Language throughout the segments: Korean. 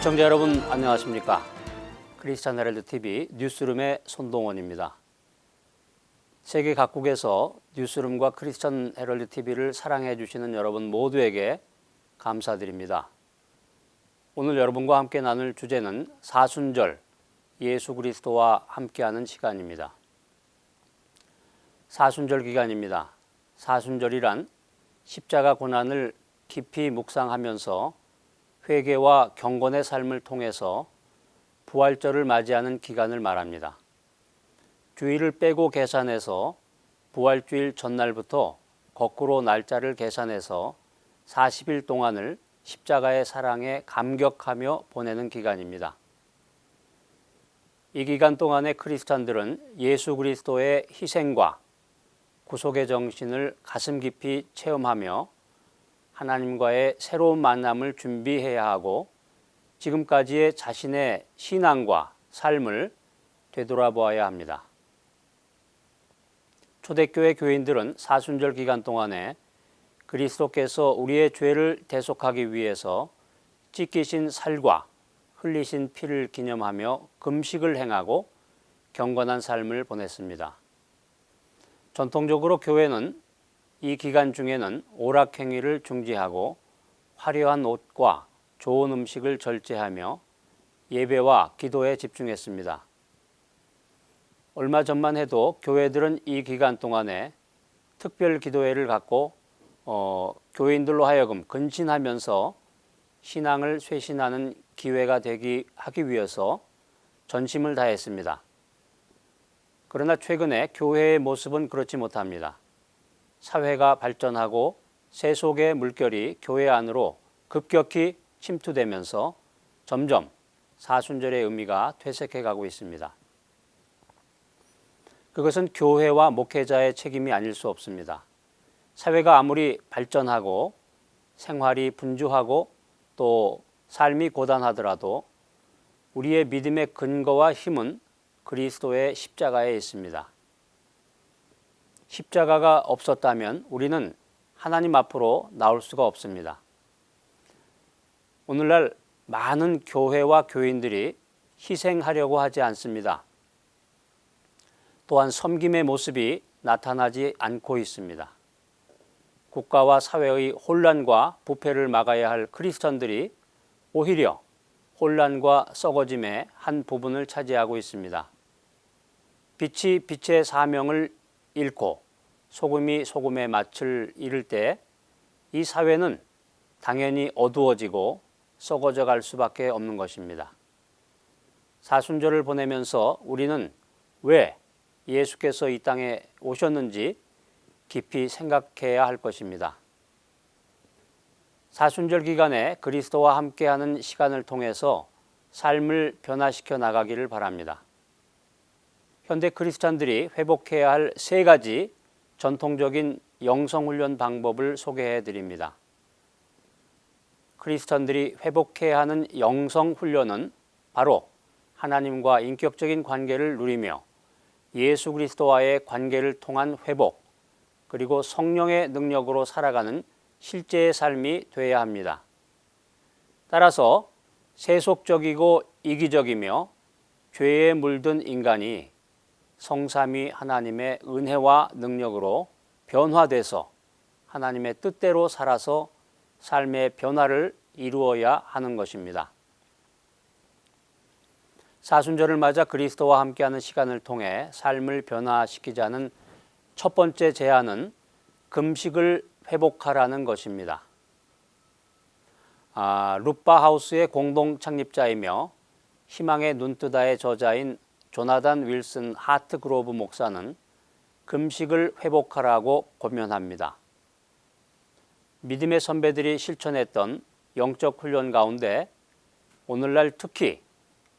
시청자 여러분 안녕하십니까? 크리스찬 헤럴드 TV 뉴스룸의 손동원입니다. 세계 각국에서 뉴스룸과 크리스찬 헤럴드 TV를 사랑해 주시는 여러분 모두에게 감사드립니다. 오늘 여러분과 함께 나눌 주제는 사순절, 예수 그리스도와 함께하는 시간입니다. 사순절 기간입니다. 사순절이란 십자가 고난을 깊이 묵상하면서 회개와 경건의 삶을 통해서 부활절을 맞이하는 기간을 말합니다. 주일을 빼고 계산해서 부활주일 전날부터 거꾸로 날짜를 계산해서 40일 동안을 십자가의 사랑에 감격하며 보내는 기간입니다. 이 기간 동안에 크리스찬들은 예수 그리스도의 희생과 구속의 정신을 가슴 깊이 체험하며 하나님과의 새로운 만남을 준비해야 하고 지금까지의 자신의 신앙과 삶을 되돌아보아야 합니다. 초대교회 교인들은 사순절 기간 동안에 그리스도께서 우리의 죄를 대속하기 위해서 찢기신 살과 흘리신 피를 기념하며 금식을 행하고 경건한 삶을 보냈습니다. 전통적으로 교회는 이 기간 중에는 오락행위를 중지하고 화려한 옷과 좋은 음식을 절제하며 예배와 기도에 집중했습니다. 얼마 전만 해도 교회들은 이 기간 동안에 특별 기도회를 갖고 교인들로 하여금 근신하면서 신앙을 쇄신하는 기회가 하기 위해서 전심을 다했습니다. 그러나 최근에 교회의 모습은 그렇지 못합니다. 사회가 발전하고 세속의 물결이 교회 안으로 급격히 침투되면서 점점 사순절의 의미가 퇴색해 가고 있습니다. 그것은 교회와 목회자의 책임이 아닐 수 없습니다. 사회가 아무리 발전하고 생활이 분주하고 또 삶이 고단하더라도 우리의 믿음의 근거와 힘은 그리스도의 십자가에 있습니다. 십자가가 없었다면 우리는 하나님 앞으로 나올 수가 없습니다. 오늘날 많은 교회와 교인들이 희생하려고 하지 않습니다. 또한 섬김의 모습이 나타나지 않고 있습니다. 국가와 사회의 혼란과 부패를 막아야 할 크리스천들이 오히려 혼란과 썩어짐의 한 부분을 차지하고 있습니다. 빛이 빛의 사명을 잃고 소금이 소금의 맛을 잃을 때 이 사회는 당연히 어두워지고 썩어져 갈 수밖에 없는 것입니다. 사순절을 보내면서 우리는 왜 예수께서 이 땅에 오셨는지 깊이 생각해야 할 것입니다. 사순절 기간에 그리스도와 함께하는 시간을 통해서 삶을 변화시켜 나가기를 바랍니다. 현대 크리스찬들이 회복해야 할 3가지 전통적인 영성훈련 방법을 소개해 드립니다. 크리스찬들이 회복해야 하는 영성훈련은 바로 하나님과 인격적인 관계를 누리며 예수 그리스도와의 관계를 통한 회복, 그리고 성령의 능력으로 살아가는 실제의 삶이 되어야 합니다. 따라서 세속적이고 이기적이며 죄에 물든 인간이 성삼위 하나님의 은혜와 능력으로 변화돼서 하나님의 뜻대로 살아서 삶의 변화를 이루어야 하는 것입니다. 사순절을 맞아 그리스도와 함께하는 시간을 통해 삶을 변화시키자는 첫 번째 제안은 금식을 회복하라는 것입니다. 루파하우스의 공동 창립자이며 희망의 눈뜨다의 저자인 조나단 윌슨 하트그로브 목사는 금식을 회복하라고 권면합니다. 믿음의 선배들이 실천했던 영적 훈련 가운데 오늘날 특히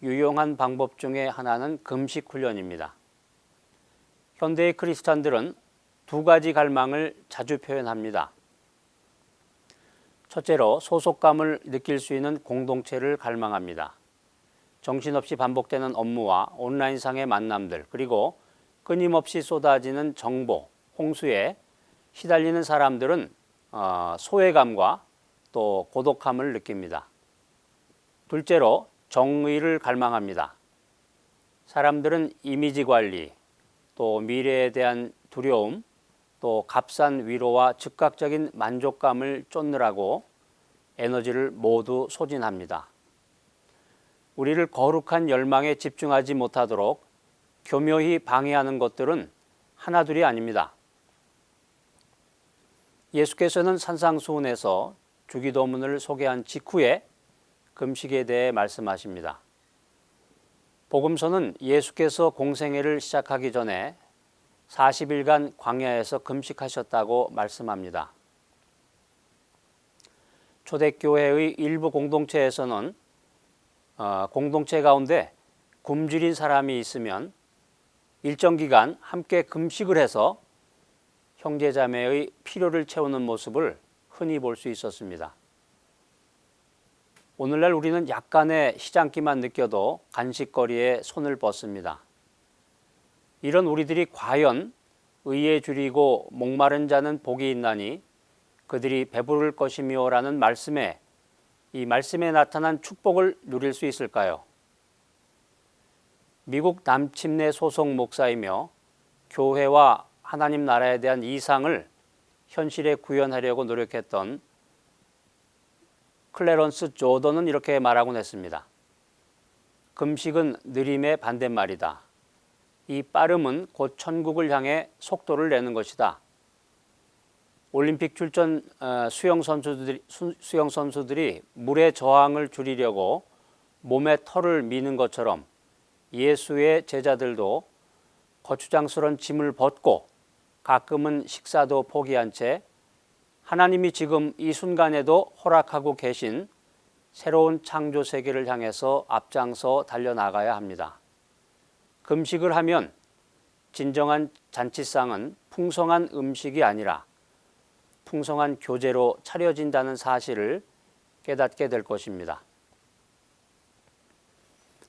유용한 방법 중에 하나는 금식 훈련입니다. 현대의 크리스찬들은 2가지 갈망을 자주 표현합니다. 첫째로 소속감을 느낄 수 있는 공동체를 갈망합니다. 정신없이 반복되는 업무와 온라인상의 만남들, 그리고 끊임없이 쏟아지는 정보, 홍수에 시달리는 사람들은 소외감과 또 고독함을 느낍니다. 둘째로 정의를 갈망합니다. 사람들은 이미지 관리, 또 미래에 대한 두려움, 또 값싼 위로와 즉각적인 만족감을 쫓느라고 에너지를 모두 소진합니다. 우리를 거룩한 열망에 집중하지 못하도록 교묘히 방해하는 것들은 하나둘이 아닙니다. 예수께서는 산상수훈에서 주기도문을 소개한 직후에 금식에 대해 말씀하십니다. 복음서는 예수께서 공생애를 시작하기 전에 40일간 광야에서 금식하셨다고 말씀합니다. 초대교회의 일부 공동체에서는 공동체 가운데 굶주린 사람이 있으면 일정 기간 함께 금식을 해서 형제자매의 필요를 채우는 모습을 흔히 볼 수 있었습니다. 오늘날 우리는 약간의 시장기만 느껴도 간식거리에 손을 뻗습니다. 이런 우리들이 과연 의에 줄이고 목마른 자는 복이 있나니 그들이 배부를 것이며라는 말씀에 이 말씀에 나타난 축복을 누릴 수 있을까요? 미국 남침내 소속 목사이며 교회와 하나님 나라에 대한 이상을 현실에 구현하려고 노력했던 클래런스 조던은 이렇게 말하곤 했습니다. 금식은 느림의 반대말이다. 이 빠름은 곧 천국을 향해 속도를 내는 것이다. 올림픽 출전 수영 선수들이 물의 저항을 줄이려고 몸에 털을 미는 것처럼 예수의 제자들도 거추장스러운 짐을 벗고 가끔은 식사도 포기한 채 하나님이 지금 이 순간에도 허락하고 계신 새로운 창조 세계를 향해서 앞장서 달려나가야 합니다. 금식을 하면 진정한 잔치상은 풍성한 음식이 아니라 풍성한 교제로 차려진다는 사실을 깨닫게 될 것입니다.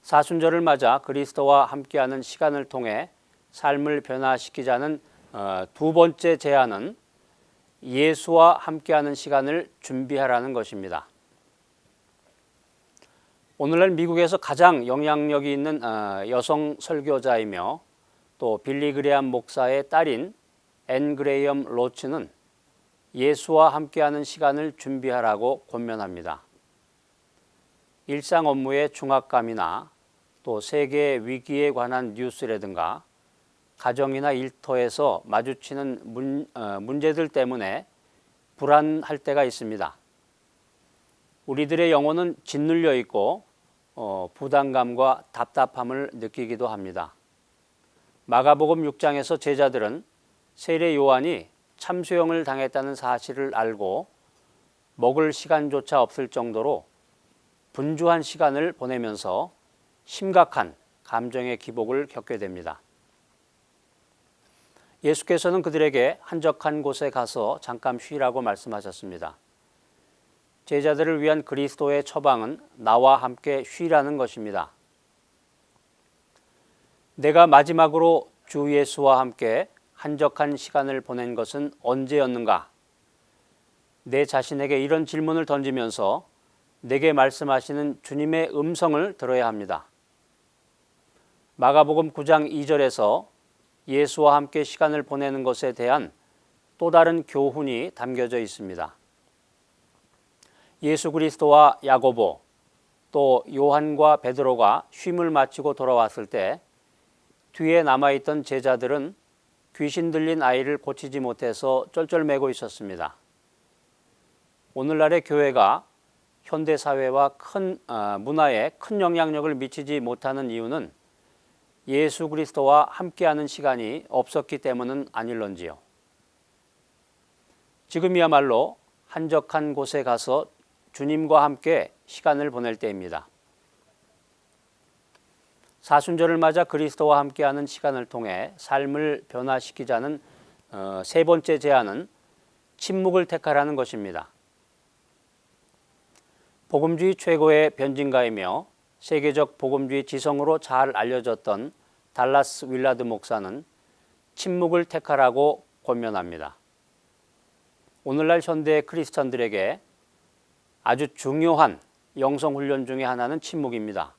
사순절을 맞아 그리스도와 함께하는 시간을 통해 삶을 변화시키자는 두 번째 제안은 예수와 함께하는 시간을 준비하라는 것입니다. 오늘날 미국에서 가장 영향력이 있는 여성 설교자이며 또 빌리 그레엄 목사의 딸인 앤 그레이엄 로츠는 예수와 함께하는 시간을 준비하라고 권면합니다. 일상 업무의 중압감이나 또 세계의 위기에 관한 뉴스라든가 가정이나 일터에서 마주치는 문제들 때문에 불안할 때가 있습니다. 우리들의 영혼은 짓눌려 있고 부담감과 답답함을 느끼기도 합니다. 마가복음 6장에서 제자들은 세례 요한이 참수형을 당했다는 사실을 알고 먹을 시간조차 없을 정도로 분주한 시간을 보내면서 심각한 감정의 기복을 겪게 됩니다. 예수께서는 그들에게 한적한 곳에 가서 잠깐 쉬라고 말씀하셨습니다. 제자들을 위한 그리스도의 처방은 나와 함께 쉬라는 것입니다. 내가 마지막으로 주 예수와 함께 한적한 시간을 보낸 것은 언제였는가? 내 자신에게 이런 질문을 던지면서 내게 말씀하시는 주님의 음성을 들어야 합니다. 마가복음 9장 2절에서 예수와 함께 시간을 보내는 것에 대한 또 다른 교훈이 담겨져 있습니다. 예수 그리스도와 야고보 또 요한과 베드로가 쉼을 마치고 돌아왔을 때 뒤에 남아있던 제자들은 귀신 들린 아이를 고치지 못해서 쩔쩔매고 있었습니다. 오늘날의 교회가 현대사회와 문화에 큰 영향력을 미치지 못하는 이유는 예수 그리스도와 함께하는 시간이 없었기 때문은 아닐런지요. 지금이야말로 한적한 곳에 가서 주님과 함께 시간을 보낼 때입니다. 사순절을 맞아 그리스도와 함께하는 시간을 통해 삶을 변화시키자는 세 번째 제안은 침묵을 택하라는 것입니다. 복음주의 최고의 변진가이며 세계적 복음주의 지성으로 잘 알려졌던 달라스 윌라드 목사는 침묵을 택하라고 권면합니다. 오늘날 현대 크리스천들에게 아주 중요한 영성훈련 중의 하나는 침묵입니다.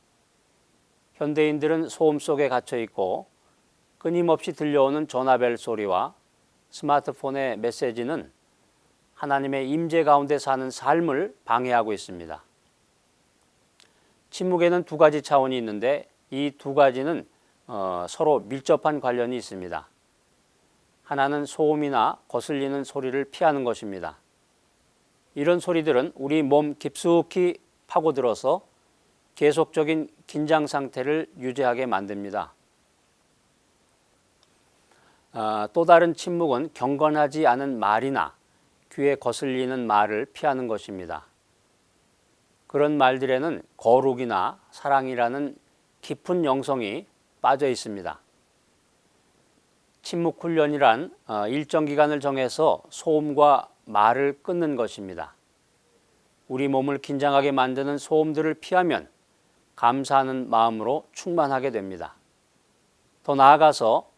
현대인들은 소음 속에 갇혀 있고 끊임없이 들려오는 전화벨 소리와 스마트폰의 메시지는 하나님의 임재 가운데 사는 삶을 방해하고 있습니다. 침묵에는 두 가지 차원이 있는데 이 두 가지는 서로 밀접한 관련이 있습니다. 하나는 소음이나 거슬리는 소리를 피하는 것입니다. 이런 소리들은 우리 몸 깊숙이 파고들어서 계속적인 긴장 상태를 유지하게 만듭니다. 또 다른 침묵은 경건하지 않은 말이나 귀에 거슬리는 말을 피하는 것입니다. 그런 말들에는 거룩이나 사랑이라는 깊은 영성이 빠져 있습니다. 침묵 훈련이란 일정 기간을 정해서 소음과 말을 끊는 것입니다. 우리 몸을 긴장하게 만드는 소음들을 피하면 감사하는 마음으로 충만하게 됩니다. 더 나아가서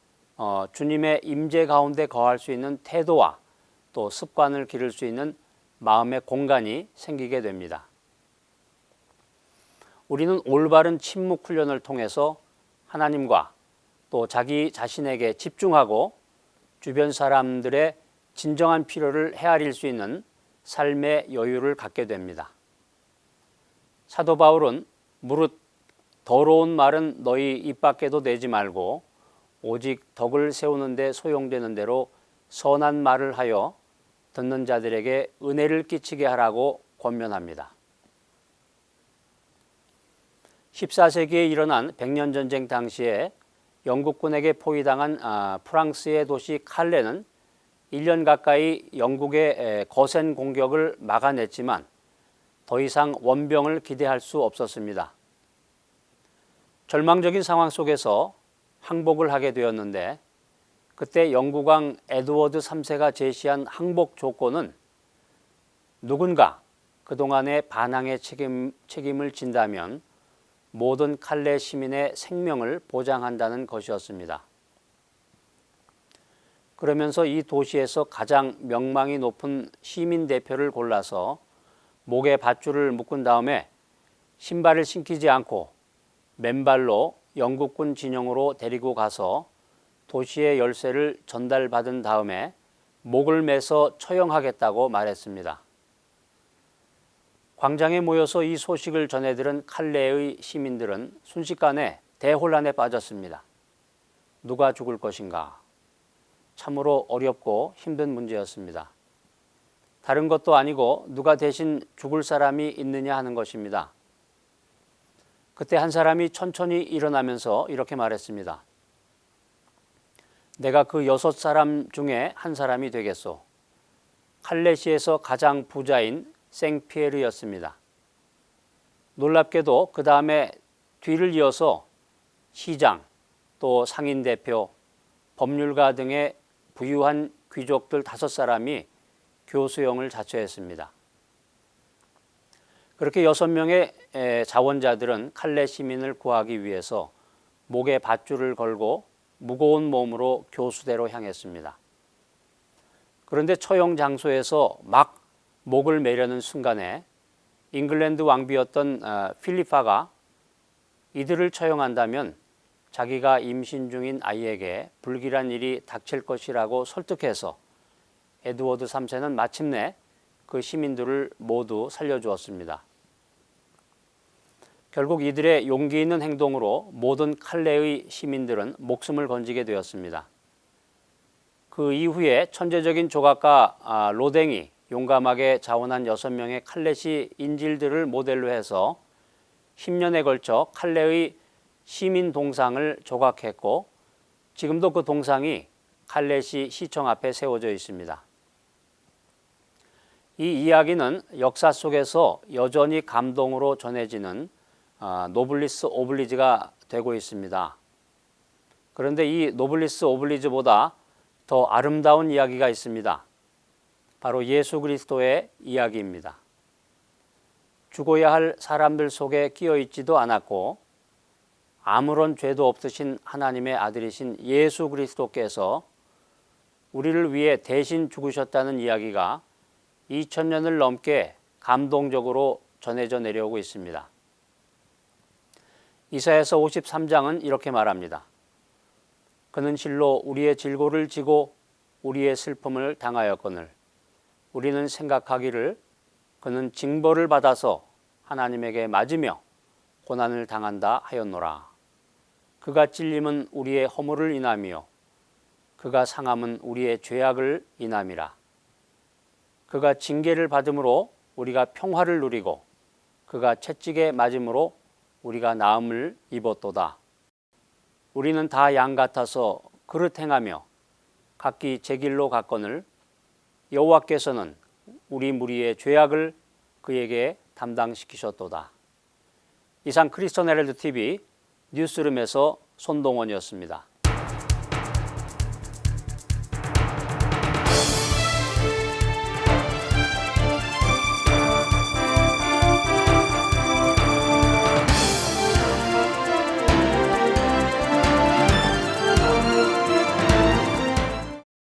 주님의 임재 가운데 거할 수 있는 태도와 또 습관을 기를 수 있는 마음의 공간이 생기게 됩니다. 우리는 올바른 침묵 훈련을 통해서 하나님과 또 자기 자신에게 집중하고 주변 사람들의 진정한 필요를 헤아릴 수 있는 삶의 여유를 갖게 됩니다. 사도 바울은 무릇 더러운 말은 너희 입 밖에도 내지 말고 오직 덕을 세우는 데 소용되는 대로 선한 말을 하여 듣는 자들에게 은혜를 끼치게 하라고 권면합니다. 14세기에 일어난 백년전쟁 당시에 영국군에게 포위당한 프랑스의 도시 칼레는 1년 가까이 영국의 거센 공격을 막아냈지만 더 이상 원병을 기대할 수 없었습니다. 절망적인 상황 속에서 항복을 하게 되었는데 그때 영국왕 에드워드 3세가 제시한 항복 조건은 누군가 그동안의 반항의 책임을 진다면 모든 칼레 시민의 생명을 보장한다는 것이었습니다. 그러면서 이 도시에서 가장 명망이 높은 시민 대표를 골라서 목에 밧줄을 묶은 다음에 신발을 신기지 않고 맨발로 영국군 진영으로 데리고 가서 도시의 열쇠를 전달받은 다음에 목을 매서 처형하겠다고 말했습니다. 광장에 모여서 이 소식을 전해들은 칼레의 시민들은 순식간에 대혼란에 빠졌습니다. 누가 죽을 것인가? 참으로 어렵고 힘든 문제였습니다. 다른 것도 아니고 누가 대신 죽을 사람이 있느냐 하는 것입니다. 그때 한 사람이 천천히 일어나면서 이렇게 말했습니다. 내가 그 6사람 중에 한 사람이 되겠소. 칼레시에서 가장 부자인 생피에르였습니다. 놀랍게도 그 다음에 뒤를 이어서 시장, 또 상인대표, 법률가 등의 부유한 귀족들 5사람이 교수형을 자처했습니다. 그렇게 6명의 자원자들은 칼레 시민을 구하기 위해서 목에 밧줄을 걸고 무거운 몸으로 교수대로 향했습니다. 그런데 처형 장소에서 막 목을 매려는 순간에 잉글랜드 왕비였던 필리파가 이들을 처형한다면 자기가 임신 중인 아이에게 불길한 일이 닥칠 것이라고 설득해서 에드워드 3세는 마침내 그 시민들을 모두 살려주었습니다. 결국 이들의 용기 있는 행동으로 모든 칼레의 시민들은 목숨을 건지게 되었습니다. 그 이후에 천재적인 조각가 로댕이 용감하게 자원한 6명의 칼레시 인질들을 모델로 해서 10년에 걸쳐 칼레의 시민 동상을 조각했고 지금도 그 동상이 칼레시 시청 앞에 세워져 있습니다. 이 이야기는 역사 속에서 여전히 감동으로 전해지는 노블리스 오블리지가 되고 있습니다. 그런데 이 노블리스 오블리지보다 더 아름다운 이야기가 있습니다. 바로 예수 그리스도의 이야기입니다. 죽어야 할 사람들 속에 끼어 있지도 않았고 아무런 죄도 없으신 하나님의 아들이신 예수 그리스도께서 우리를 위해 대신 죽으셨다는 이야기가 2000년을 넘게 감동적으로 전해져 내려오고 있습니다. 이사야서 53장은 이렇게 말합니다. 그는 실로 우리의 질고를 지고 우리의 슬픔을 당하였거늘 우리는 생각하기를 그는 징벌을 받아서 하나님에게 맞으며 고난을 당한다 하였노라. 그가 찔림은 우리의 허물을 인함이요 그가 상함은 우리의 죄악을 인함이라. 그가 징계를 받음으로 우리가 평화를 누리고 그가 채찍에 맞음으로 우리가 나음을 입었도다. 우리는 다 양 같아서 그릇 행하며 각기 제 길로 갔거늘 여호와께서는 우리 무리의 죄악을 그에게 담당시키셨도다. 이상 크리스천 헤럴드 TV 뉴스룸에서 손동원이었습니다.